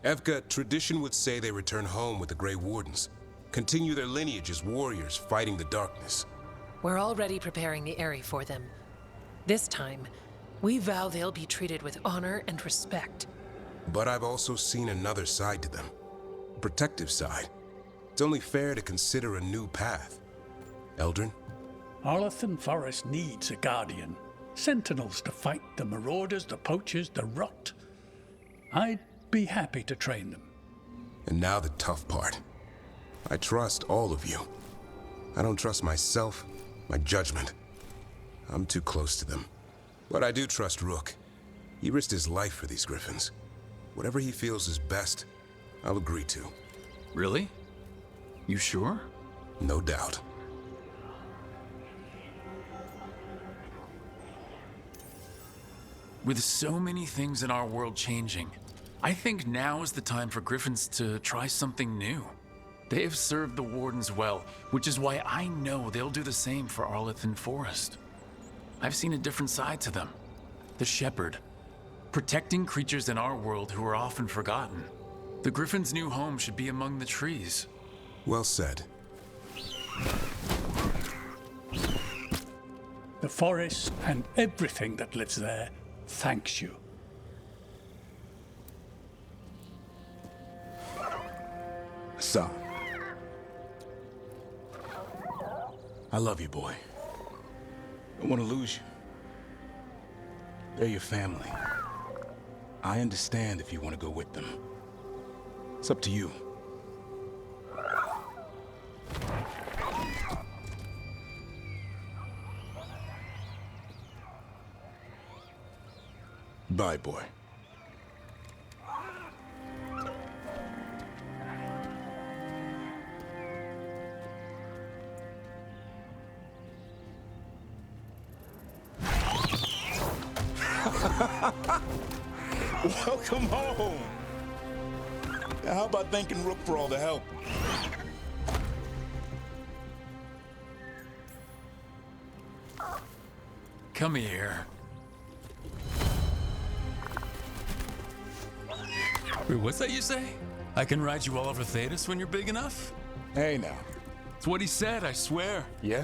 Evka, tradition would say they return home with the Grey Wardens, continue their lineage as warriors fighting the darkness. We're already preparing the Eyrie for them. This time, we vow they'll be treated with honor and respect. But I've also seen another side to them. A protective side. It's only fair to consider a new path. Eldrin? Arlathan Forest needs a guardian. Sentinels to fight the marauders, the poachers, the rot. I'd be happy to train them. And now the tough part. I trust all of you. I don't trust myself, my judgment. I'm too close to them. But I do trust Rook. He risked his life for these griffins. Whatever he feels is best, I'll agree to. Really? You sure? No doubt. With so many things in our world changing, I think now is the time for griffins to try something new. They have served the Wardens well, which is why I know they'll do the same for Arlathan Forest. I've seen a different side to them. The shepherd. Protecting creatures in our world who are often forgotten. The griffins' new home should be among the trees. Well said. The forest and everything that lives there thanks you. Son. I love you, boy. Don't want to lose you. They're your family. I understand if you want to go with them. It's up to you. Bye, boy. Welcome home. Now, how about thanking Rook for all the help? Come here. Wait, what's that you say? I can ride you all over Thetis when you're big enough? Hey, now. It's what he said, I swear. Yeah?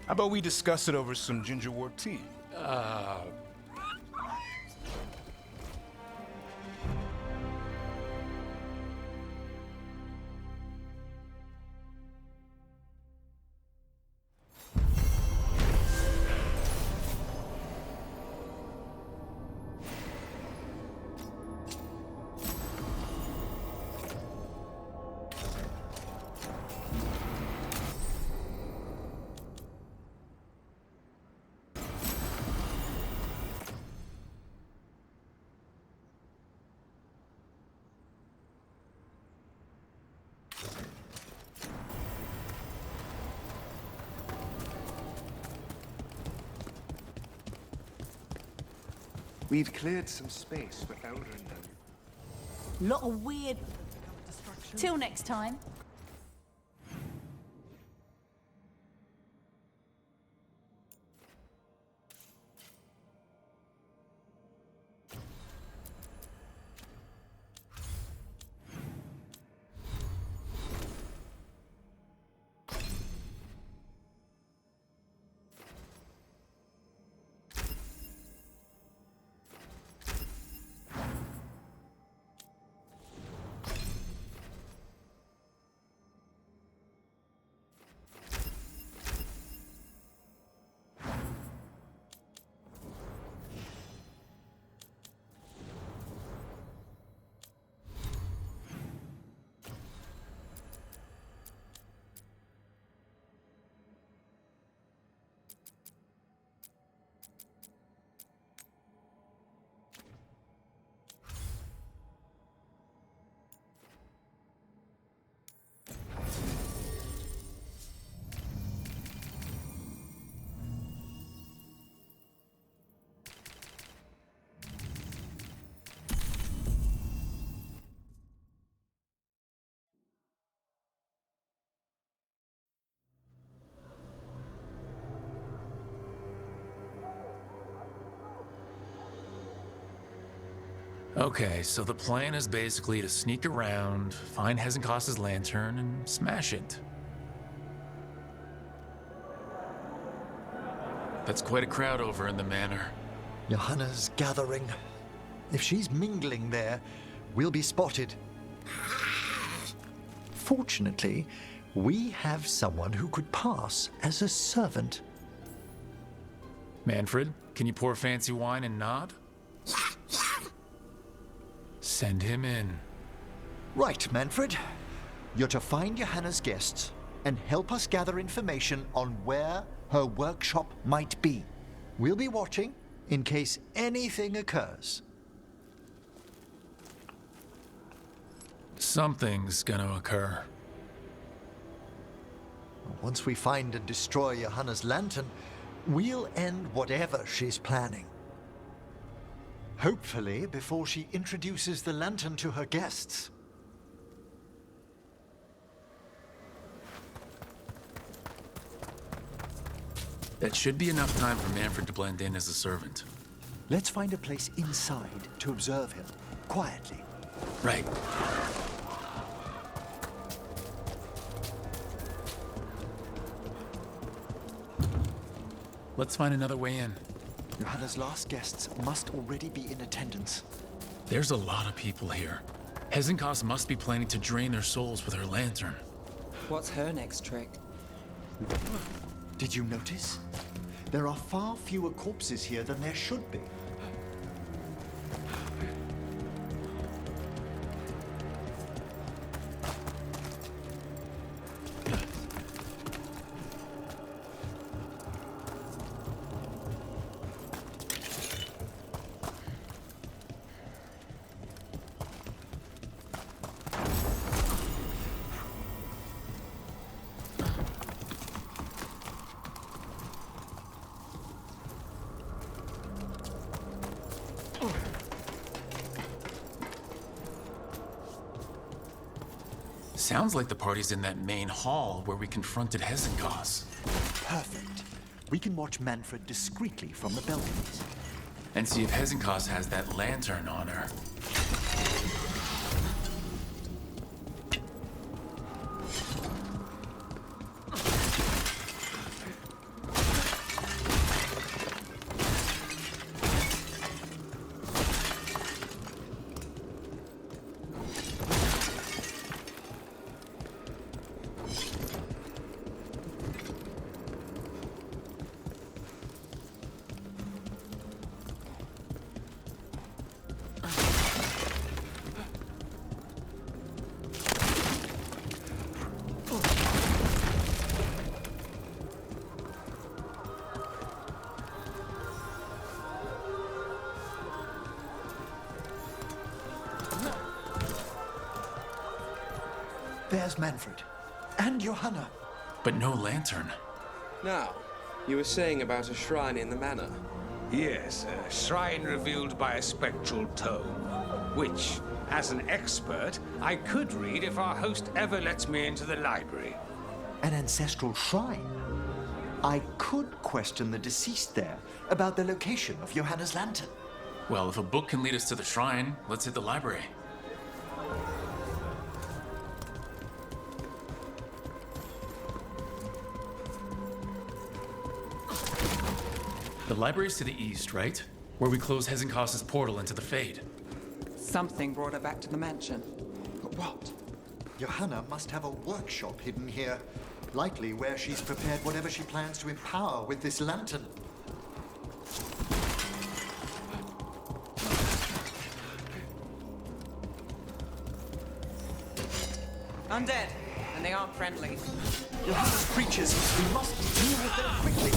How about we discuss it over some gingerwort tea? We've cleared some space for Eldrin now. Lot of weird... Till next time. Okay, so the plan is basically to sneak around, find Hezenkos's lantern, and smash it. That's quite a crowd over in the manor. Johanna's gathering. If she's mingling there, we'll be spotted. Fortunately, we have someone who could pass as a servant. Manfred, can you pour fancy wine and nod? Send him in. Right, Manfred. You're to find Johanna's guests and help us gather information on where her workshop might be. We'll be watching in case anything occurs. Something's gonna occur. Once we find and destroy Johanna's lantern, we'll end whatever she's planning. Hopefully before she introduces the lantern to her guests. That should be enough time for Manfred to blend in as a servant. Let's find a place inside to observe him, quietly. Right. Let's find another way in. Johanna's last guests must already be in attendance. There's a lot of people here. Hezenkos must be planning to drain their souls with her lantern. What's her next trick? Did you notice? There are far fewer corpses here than there should be. Sounds like the party's in that main hall where we confronted Hezenkos. Perfect. We can watch Manfred discreetly from the balconies. And see if Hezenkos has that lantern on her. There's Manfred. And Johanna. But no lantern. Now, you were saying about a shrine in the manor. Yes, a shrine revealed by a spectral tome, which, as an expert, I could read if our host ever lets me into the library. An ancestral shrine? I could question the deceased there about the location of Johanna's lantern. Well, if a book can lead us to the shrine, let's hit the library. The library's to the east, right? Where we close Hezenkos' portal into the Fade. Something brought her back to the mansion. But what? Johanna must have a workshop hidden here. Likely where she's prepared whatever she plans to empower with this lantern. Undead, and they aren't friendly. Johanna's creatures, we must deal with them quickly.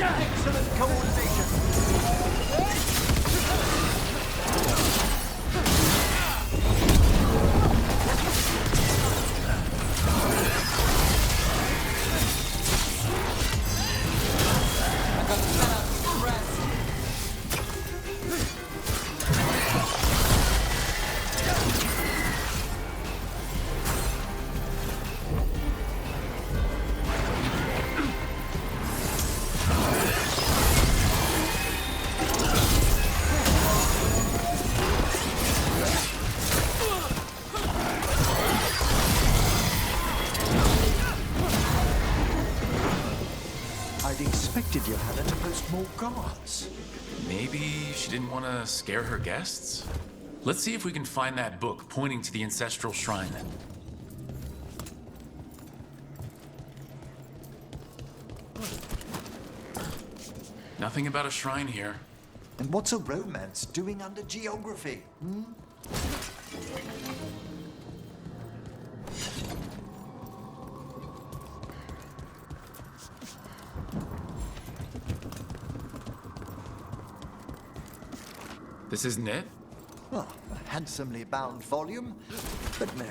Excellent coordination. guards. Maybe she didn't want to scare her guests? Let's see if we can find that book pointing to the ancestral shrine. Nothing about a shrine here. And what's a romance doing under geography? This isn't it? Oh, a handsomely bound volume, but no.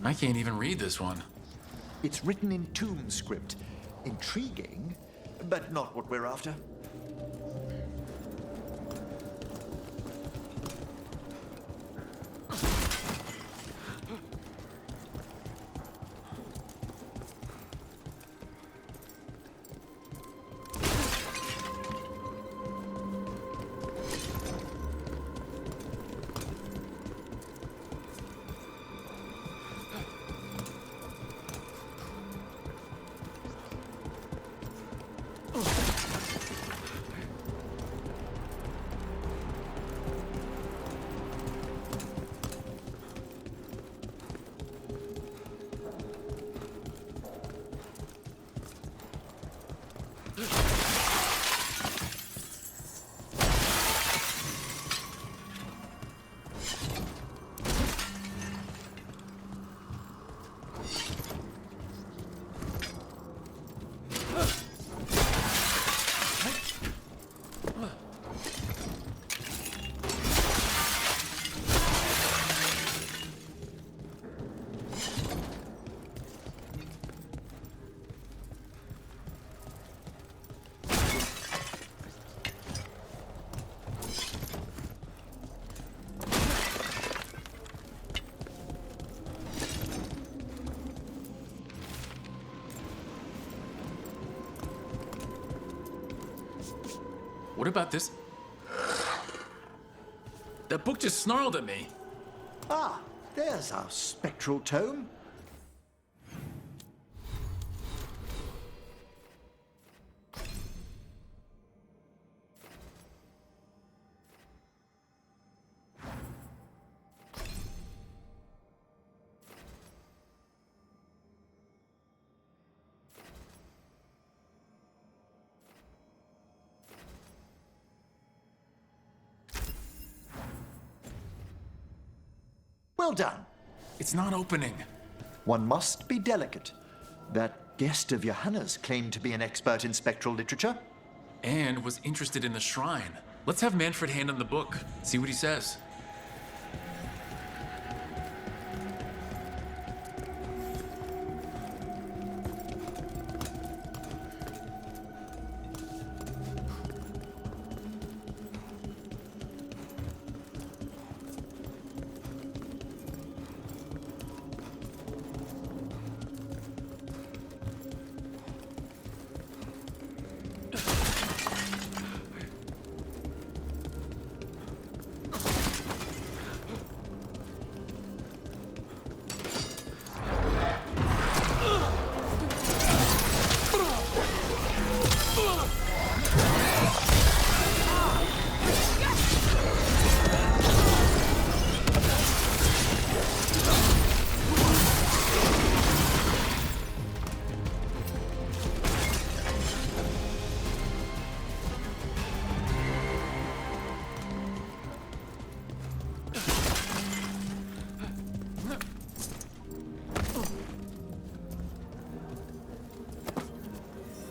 I can't even read this one. It's written in tomb script. Intriguing, but not what we're after. What about this? That book just snarled at me. Ah, there's our spectral tome. Well done. It's not opening. One must be delicate. That guest of Johanna's claimed to be an expert in spectral literature. And was interested in the shrine. Let's have Manfred hand him the book, see what he says.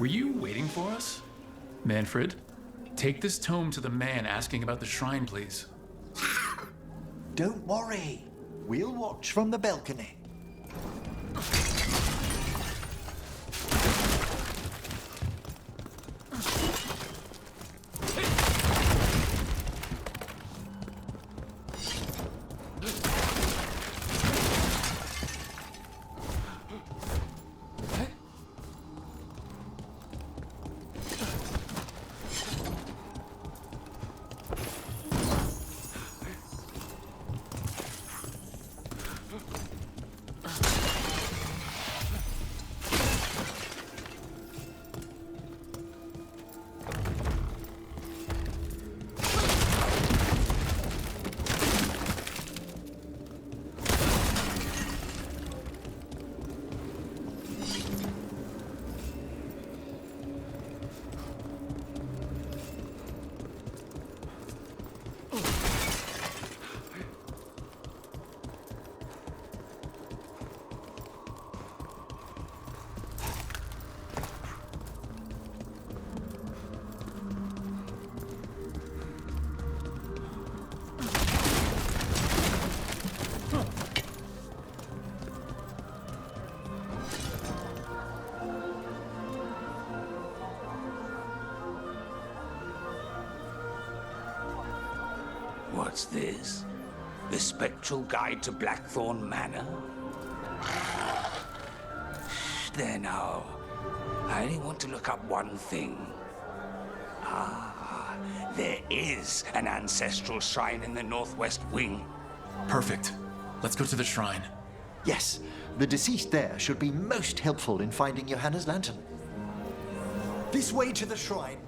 Were you waiting for us? Manfred, take this tome to the man asking about the shrine, please. Don't worry. We'll watch from the balcony. What's this? The Spectral Guide to Blackthorn Manor? There now. I only want to look up one thing. Ah, there is an ancestral shrine in the northwest wing. Perfect. Let's go to the shrine. Yes, the deceased there should be most helpful in finding Johanna's lantern. This way to the shrine.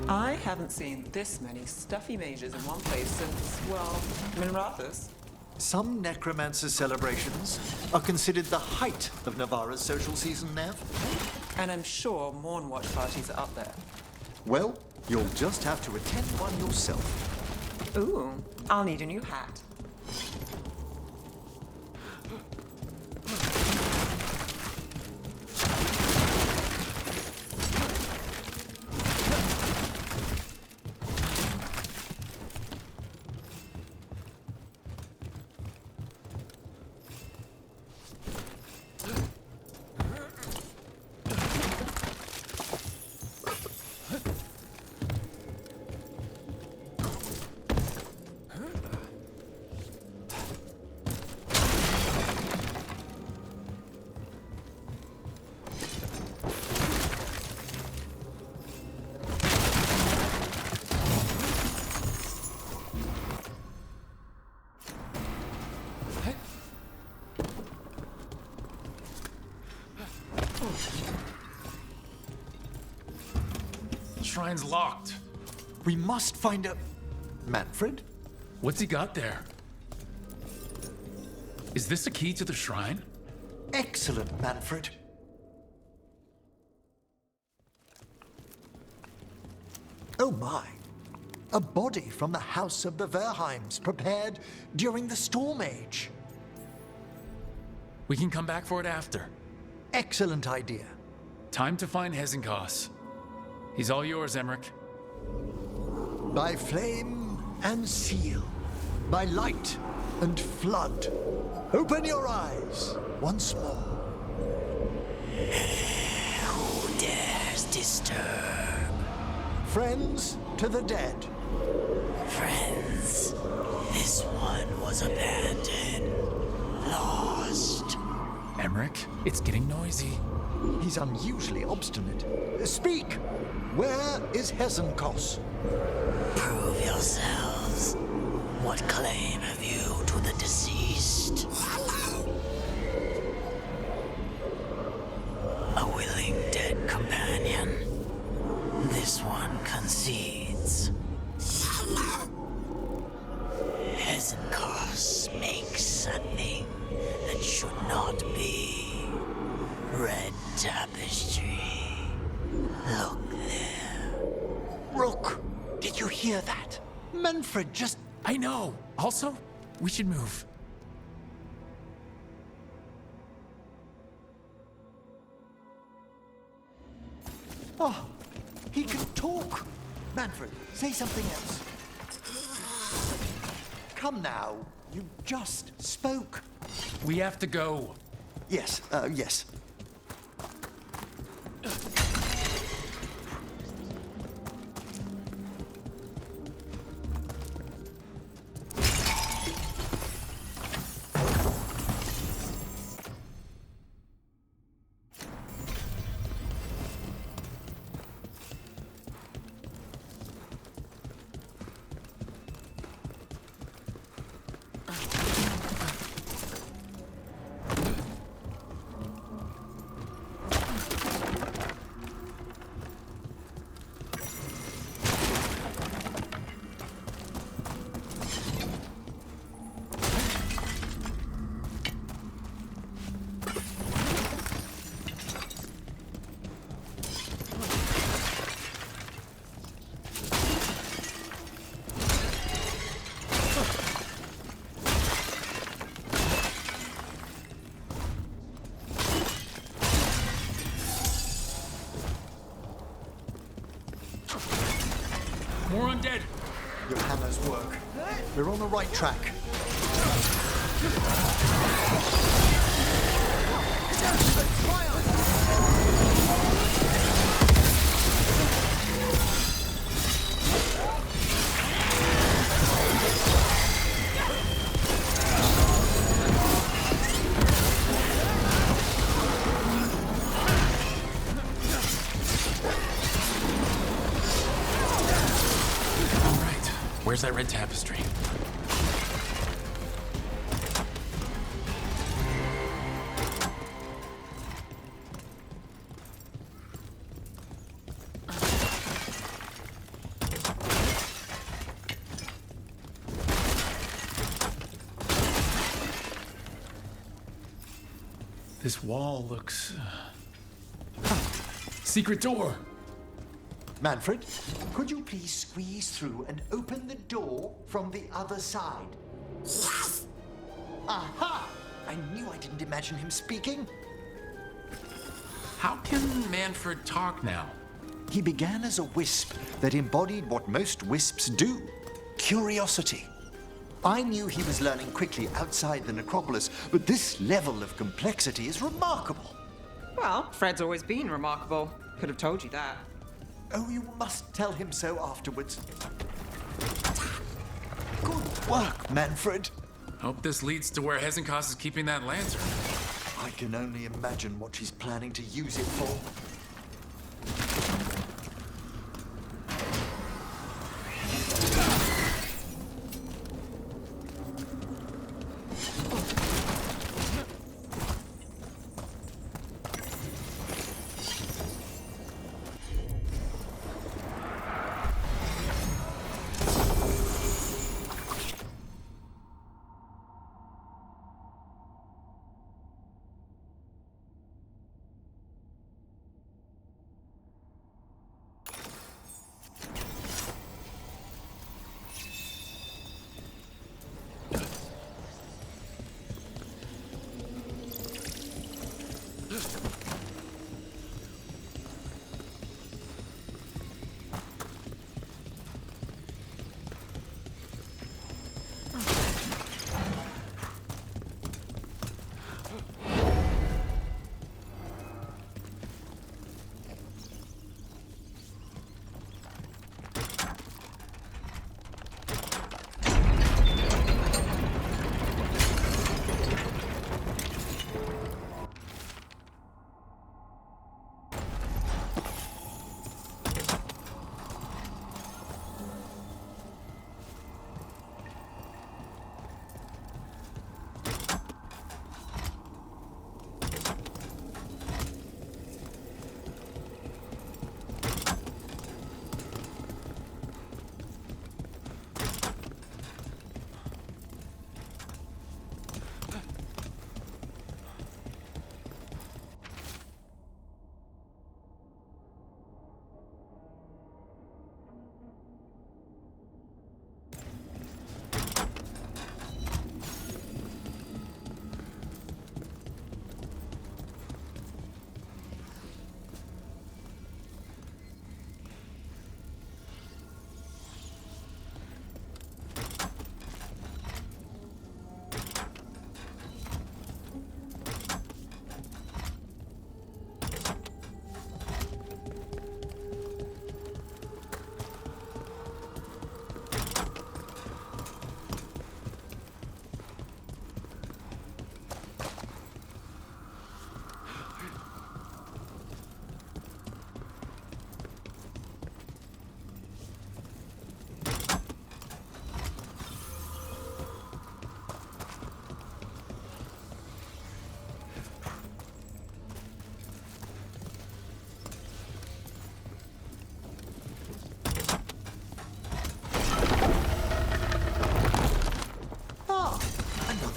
I haven't seen this many stuffy mages in one place since, well, Minrathus. Some necromancer celebrations are considered the height of Navarra's social season, Nev. And I'm sure Morn Watch parties are up there. Well, you'll just have to attend one yourself. Ooh, I'll need a new hat. Shrine's locked. We must find a... Manfred? What's he got there? Is this a key to the shrine? Excellent, Manfred. Oh my. A body from the house of the Verheims, prepared during the Storm Age. We can come back for it after. Excellent idea. Time to find Hezenkos. He's all yours, Emmerich. By flame and seal, by light and flood, open your eyes once more. Who dares disturb? Friends to the dead. Friends, this one was abandoned, lost. Emmerich, it's getting noisy. He's unusually obstinate. Speak! Where is Hezenkos? Prove yourselves. What claim have you to the deceased? A willing dead companion. This one concedes. Hezenkos makes a thing that should not be. Red tapestry. Look there. Rook, did you hear that? Manfred just... I know. Also, we should move. Oh, he can talk. Manfred, say something else. Come now. You just spoke. We have to go. Yes, yes. More undead. Johanna's work. We're on the right track. Where's that red tapestry? This wall looks... Secret door! Manfred, could you please squeeze through and open the door from the other side? Yes! Aha! I knew I didn't imagine him speaking. How can Manfred talk now? He began as a wisp that embodied what most wisps do: curiosity. I knew he was learning quickly outside the necropolis, but this level of complexity is remarkable. Well, Fred's always been remarkable. Could have told you that. Oh, you must tell him so afterwards. Good work, Manfred. Hope this leads to where Hezekiah is keeping that lantern. I can only imagine what she's planning to use it for.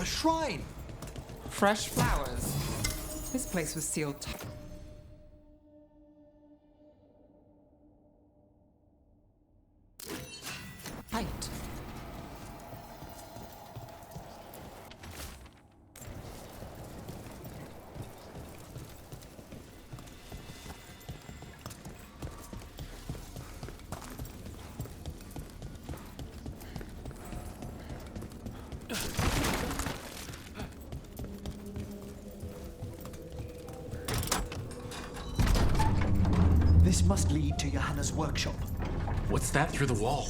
a shrine. Fresh flowers. This place was sealed tight. This must lead to Johanna's workshop. What's that through the wall?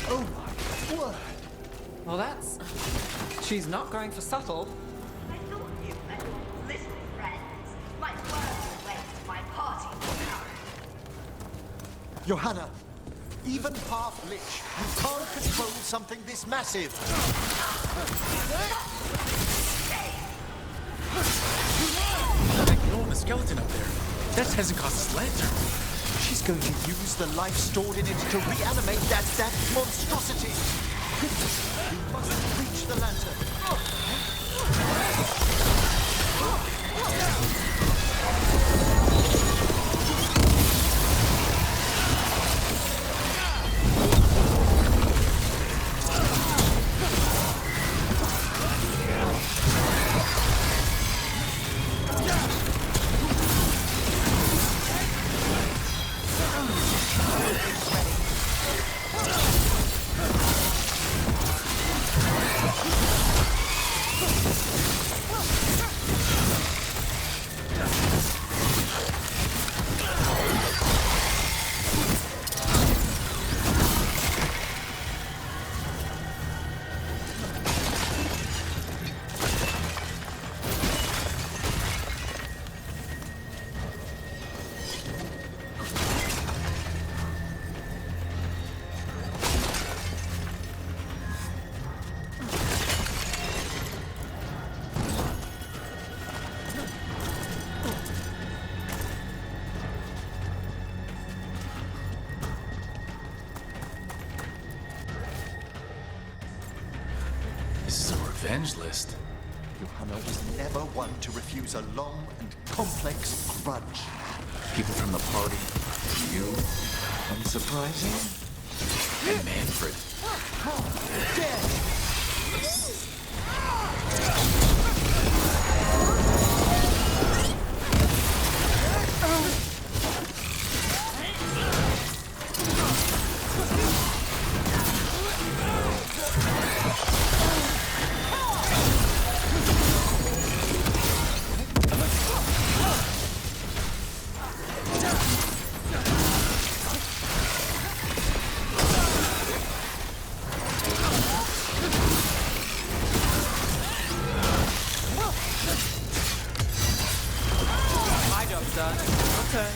Oh my word! Well, that's... She's not going for subtle. I thought you and your little friends might work your way to my party now. Johanna, even half-lich, you can't control something this massive. That enormous skeleton up there. That's Hezekiah's lantern. She's going to use the life stored in it to reanimate that monstrosity. We must reach the lantern. This is a revenge list. Johanna was never one to refuse a long and complex grudge. People from the party, you, Unsurprising? and Manfred. My job's done. Your turn.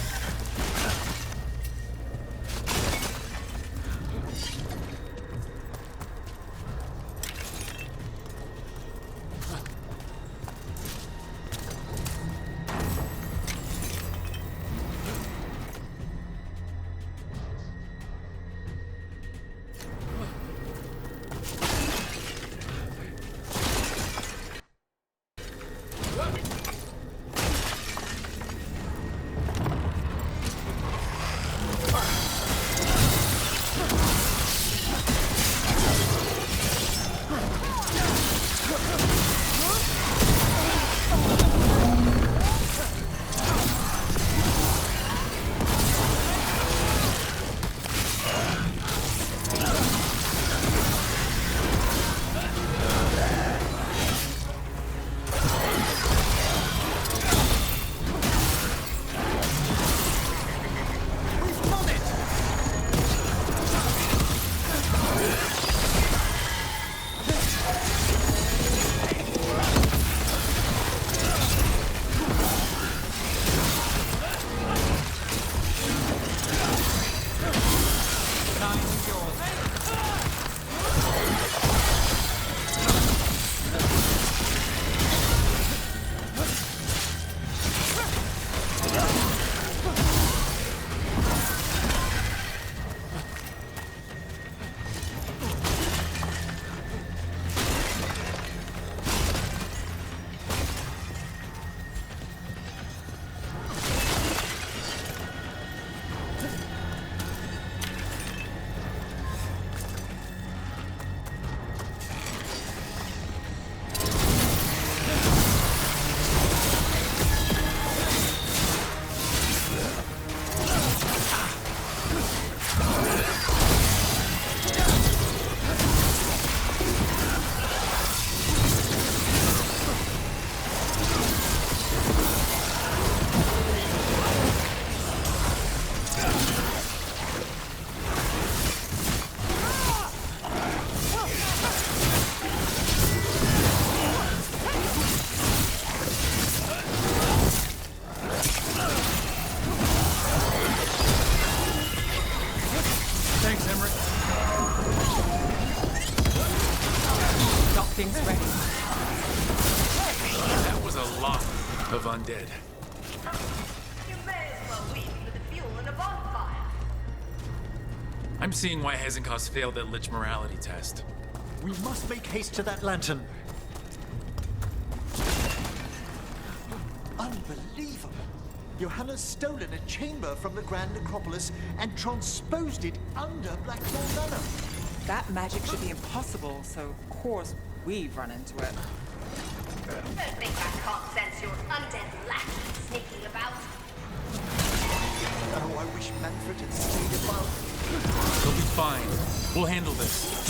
undead. You may as well weave for the fuel in a bonfire. I'm seeing why Hezenkos failed that Lich morality test. We must make haste to that lantern. Unbelievable. Johanna's stolen a chamber from the Grand Necropolis and transposed it under Blackthorn Manor. That magic should be impossible, so of course we've run into it. Don't think I can't sense your undead lackey sneaking about. Oh, I wish Manfred had stayed above. They'll be fine. We'll handle this.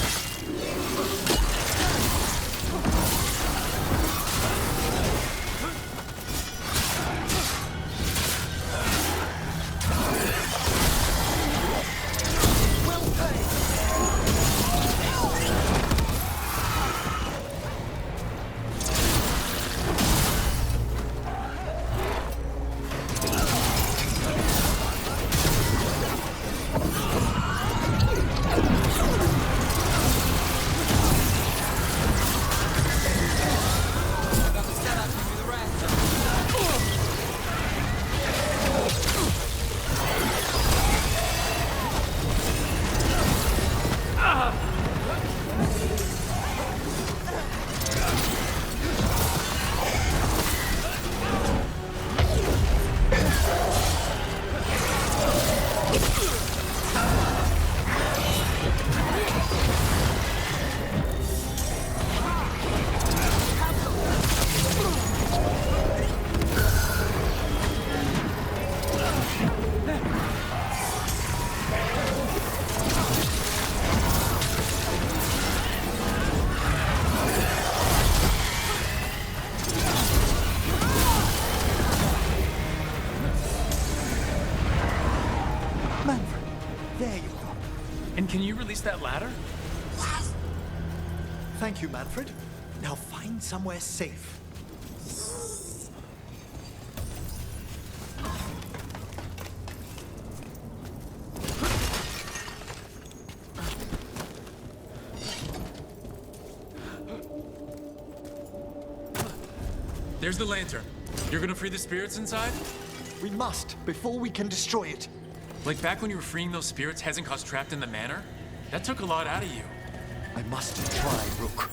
Can you release that ladder? Thank you, Manfred. Now find somewhere safe. There's the lantern. You're gonna free the spirits inside? We must, before we can destroy it. Like back when you were freeing those spirits Hezenkos trapped in the manor? That took a lot out of you. I must try, Rook.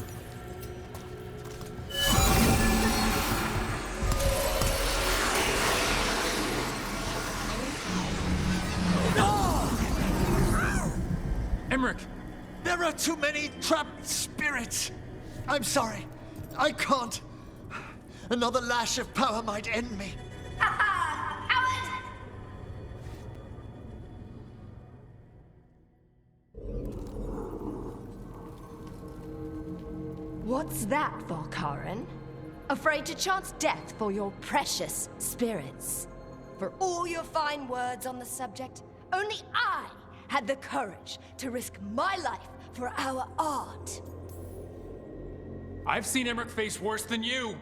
Emmerich! There are too many trapped spirits! I'm sorry. I can't. Another lash of power might end me. What's that, Volkaren? Afraid to chance death for your precious spirits? For all your fine words on the subject, only I had the courage to risk my life for our art. I've seen Emmerich face worse than you!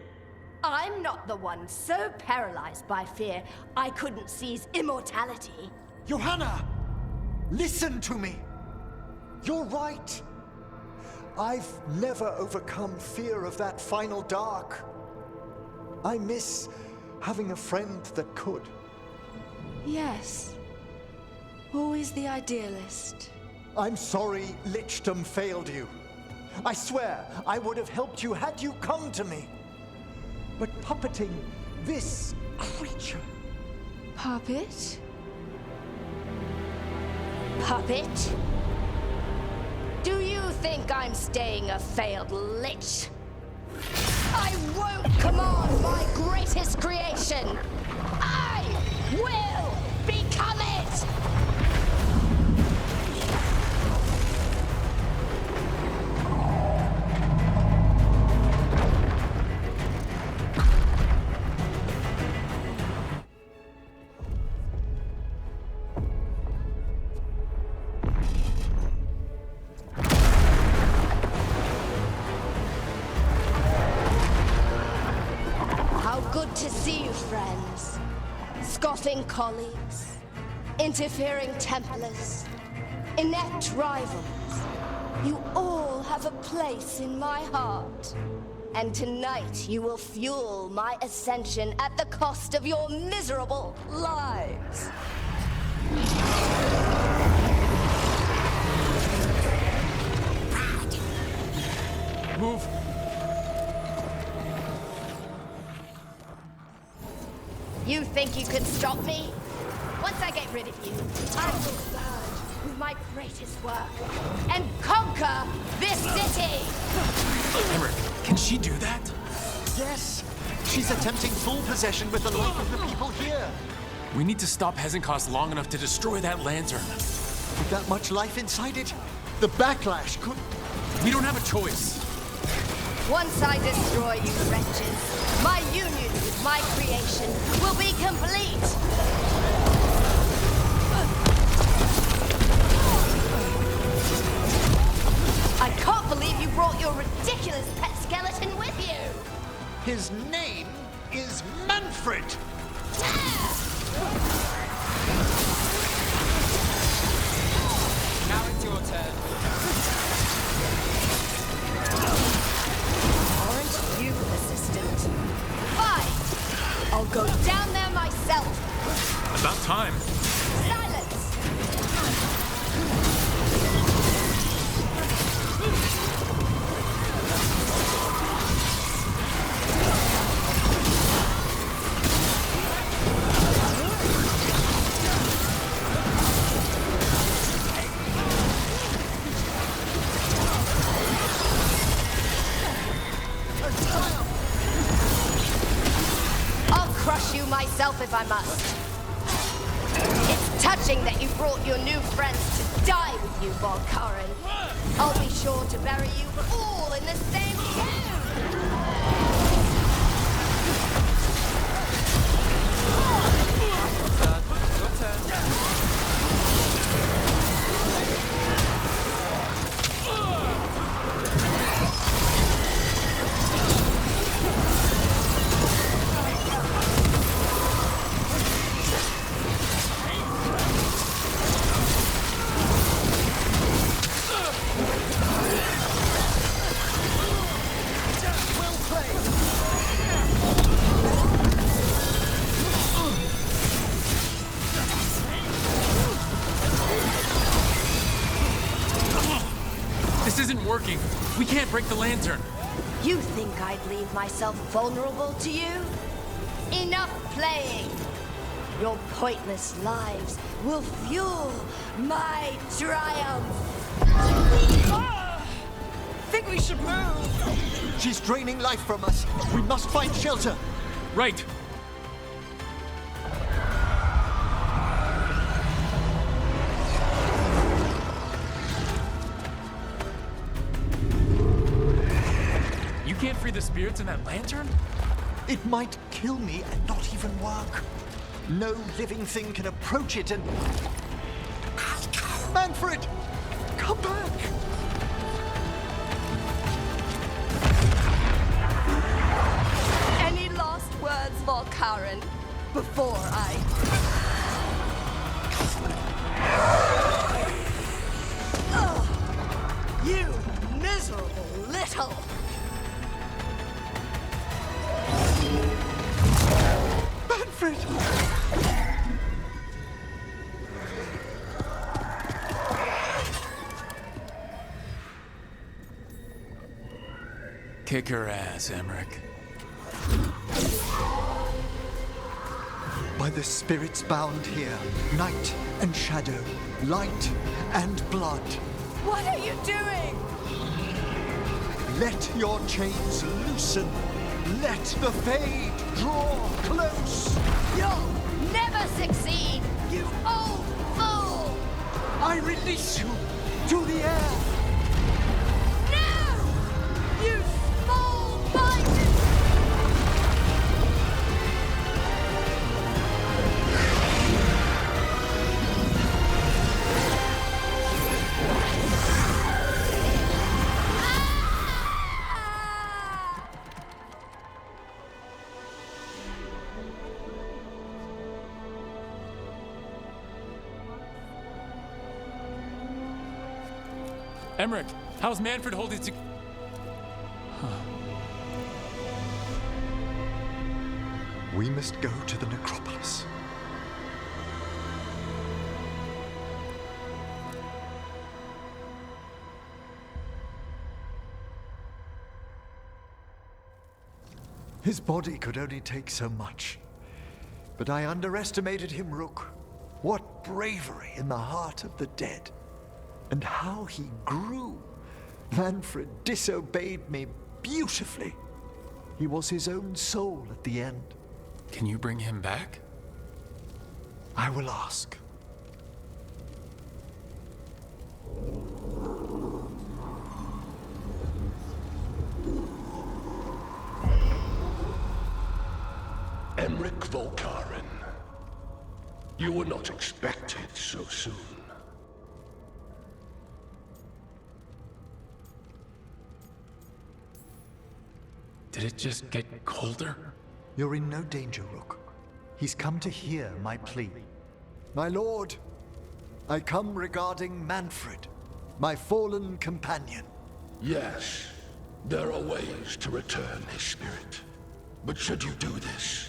I'm not the one so paralyzed by fear I couldn't seize immortality. Johanna! Listen to me! You're right! I've never overcome fear of that final dark. I miss having a friend that could. Yes. Always the idealist. I'm sorry Lichdom failed you. I swear I would have helped you had you come to me. But puppeting this creature... Puppet? Puppet? Do you think I'm staying a failed lich? I won't command my greatest creation! I will become it! To see you, friends. Scoffing colleagues, interfering Templars, inept rivals. You all have a place in my heart. And tonight you will fuel my ascension at the cost of your miserable lives. Move. You think you can stop me? Once I get rid of you, I will emerge with my greatest work and conquer this city! Emmerich, can she do that? Yes! She's attempting full possession with the life of the people here. We need to stop Hezenkos long enough to destroy that lantern. With that much life inside it, the backlash could... We don't have a choice. Once I destroy you wretches, my union with my creation will be complete! I can't believe you brought your ridiculous pet skeleton with you! His name is Manfred! Now it's your turn. Aren't you persistent? Fine! I'll go down there myself! About time. Silence! Crush you myself if I must. It's touching that you brought your new friends to die with you, Veilguard. I'll be sure to bury you all in the same tomb! Your turn. This isn't working. We can't break the lantern. You think I'd leave myself vulnerable to you? Enough playing! Your pointless lives will fuel my triumph! Think we should move. She's draining life from us. We must find shelter. Right. You can't free the spirits in that lantern? It might kill me and not even work. No living thing can approach it and... Manfred! Come back! Any last words, Veilguard, before I... Ugh, you miserable little... Manfred! Kick her ass, Emmerich. By the spirits bound here, night and shadow, light and blood. What are you doing? Let your chains loosen. Let the fade draw close. You'll never succeed, you old fool! I release you to the air. No! You small-minded... Emmerich, how's Manfred holding to... We must go to the necropolis. His body could only take so much. But I underestimated him, Rook. What bravery in the heart of the dead. And how he grew. Manfred disobeyed me beautifully. He was his own soul at the end. Can you bring him back? I will ask. Emric Volkaren. You were not expected so soon. Did it just get colder? You're in no danger, Rook. He's come to hear my plea. My lord, I come regarding Manfred, my fallen companion. Yes, there are ways to return his spirit. But should you do this,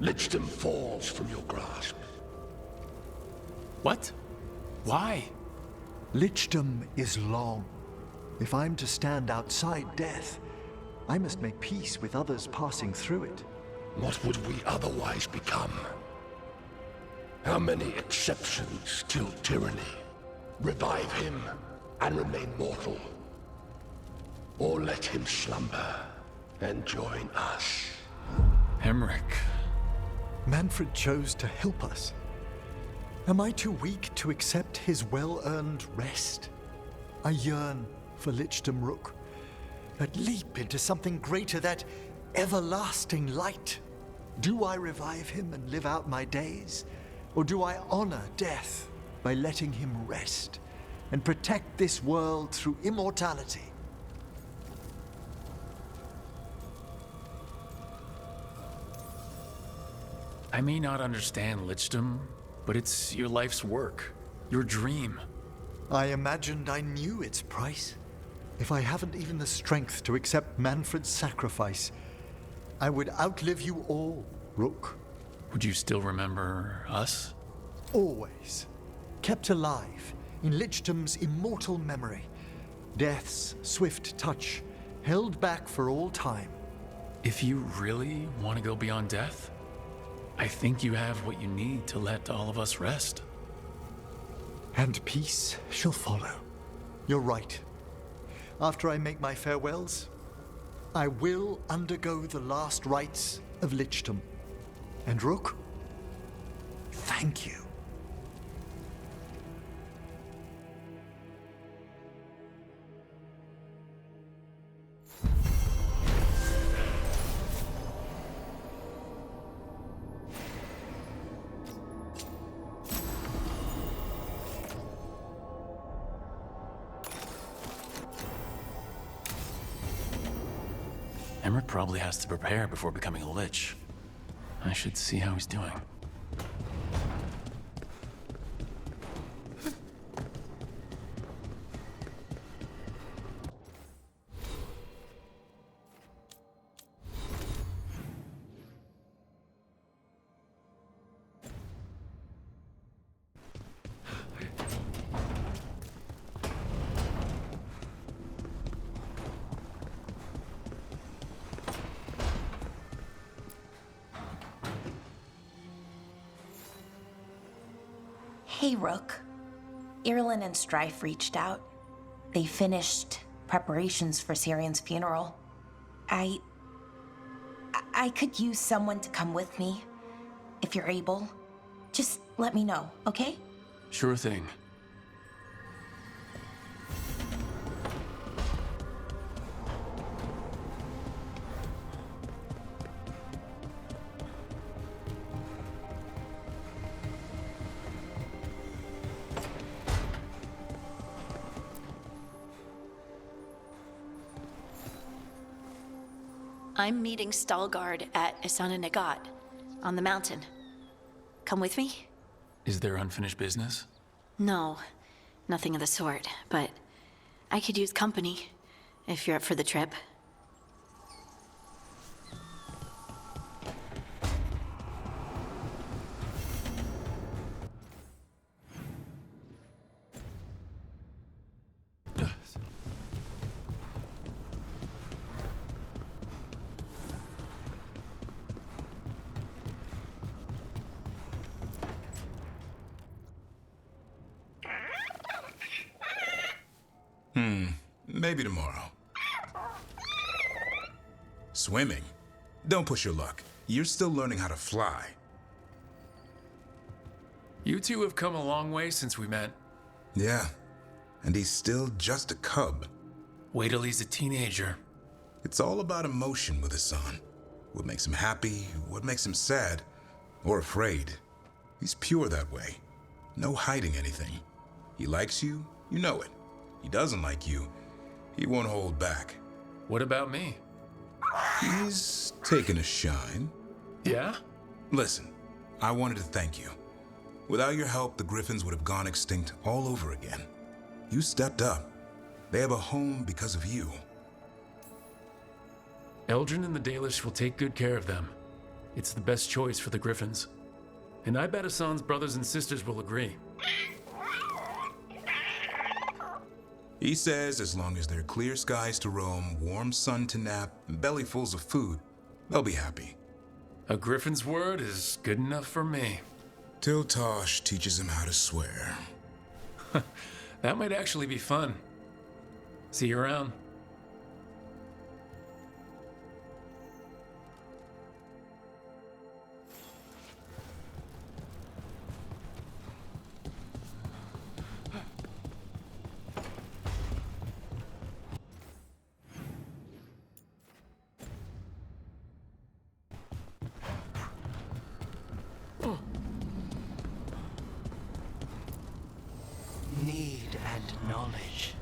Lichdom falls from your grasp. What? Why? Lichdom is long. If I'm to stand outside death, I must make peace with others passing through it. What would we otherwise become? How many exceptions till tyranny? Revive him and remain mortal. Or let him slumber and join us. Emric. Manfred chose to help us. Am I too weak to accept his well-earned rest? I yearn for Lichdom, Rook. That leap into something greater, that everlasting light. Do I revive him and live out my days? Or do I honor death by letting him rest and protect this world through immortality? I may not understand Lichdom, but it's your life's work, your dream. I imagined I knew its price. If I haven't even the strength to accept Manfred's sacrifice, I would outlive you all, Rook. Would you still remember us? Always. Kept alive in Lichdom's immortal memory. Death's swift touch, held back for all time. If you really want to go beyond death, I think you have what you need to let all of us rest. And peace shall follow. You're right. After I make my farewells, I will undergo the last rites of Lichdom. And Rook, thank you. Emric probably has to prepare before becoming a Lich. I should see how he's doing. Hey, Rook. Irlin and Strife reached out. They finished preparations for Syrian's funeral. I could use someone to come with me, if you're able. Just let me know, okay? Sure thing. I'm meeting Stalgard at Isana Nagat, on the mountain. Come with me? Is there unfinished business? No, nothing of the sort, but I could use company, if you're up for the trip. Maybe tomorrow. Swimming? Don't push your luck. You're still learning how to fly. You two have come a long way since we met. Yeah, and he's still just a cub. Wait till he's a teenager. It's all about emotion with his son. What makes him happy, what makes him sad, or afraid. He's pure that way. No hiding anything. He likes you, you know it. He doesn't like you, he won't hold back. What about me? He's taken a shine. Yeah? Listen, I wanted to thank you. Without your help, the Griffins would have gone extinct all over again. You stepped up. They have a home because of you. Eldrin and the Dalish will take good care of them. It's the best choice for the Griffins. And I bet Hassan's brothers and sisters will agree. He says as long as there are clear skies to roam, warm sun to nap, and bellyfuls of food, they'll be happy. A Griffin's word is good enough for me. Till Tosh teaches him how to swear. That might actually be fun. See you around. Need and knowledge.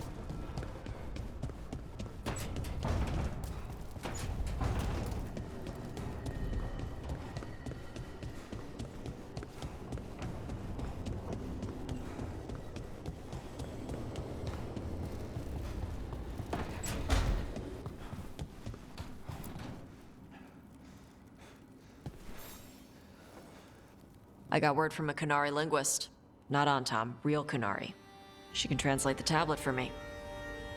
I got word from a Qunari linguist. Not Antam, real Qunari. She can translate the tablet for me.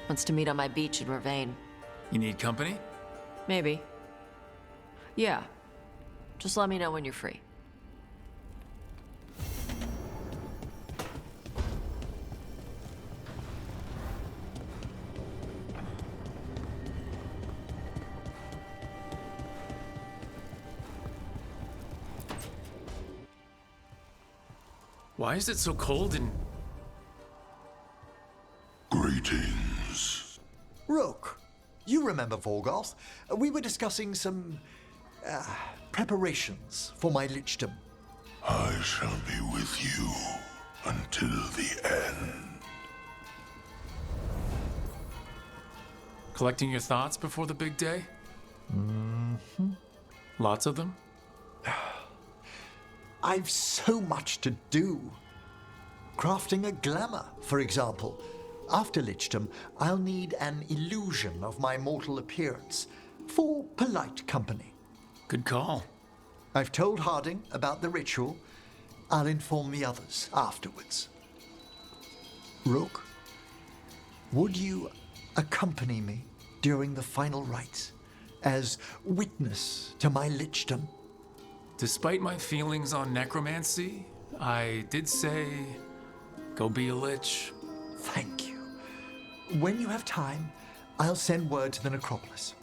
Wants to meet on my beach in Ravane. You need company? Maybe. Yeah. Just let me know when you're free. Why is it so cold in... Greetings. Rook, you remember Veilguard? We were discussing some preparations for my lichdom. I shall be with you until the end. Collecting your thoughts before the big day? Mm-hmm. Lots of them? I've so much to do. Crafting a glamour, for example. After lichdom, I'll need an illusion of my mortal appearance for polite company. Good call. I've told Harding about the ritual. I'll inform the others afterwards. Rook, would you accompany me during the final rites as witness to my lichdom? Despite my feelings on necromancy, I did say, go be a lich. Thank you. When you have time, I'll send word to the necropolis.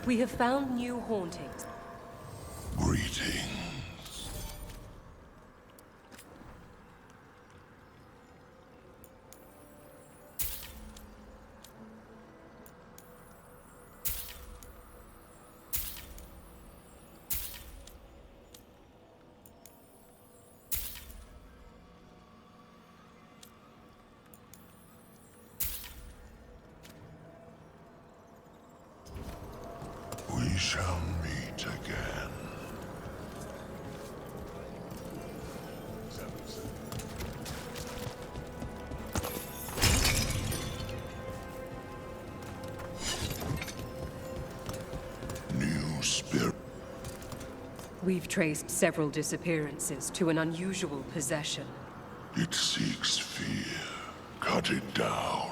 We have found new hauntings. Greetings. shall meet again. New spirit. We've traced several disappearances to an unusual possession. It seeks fear. Cut it down.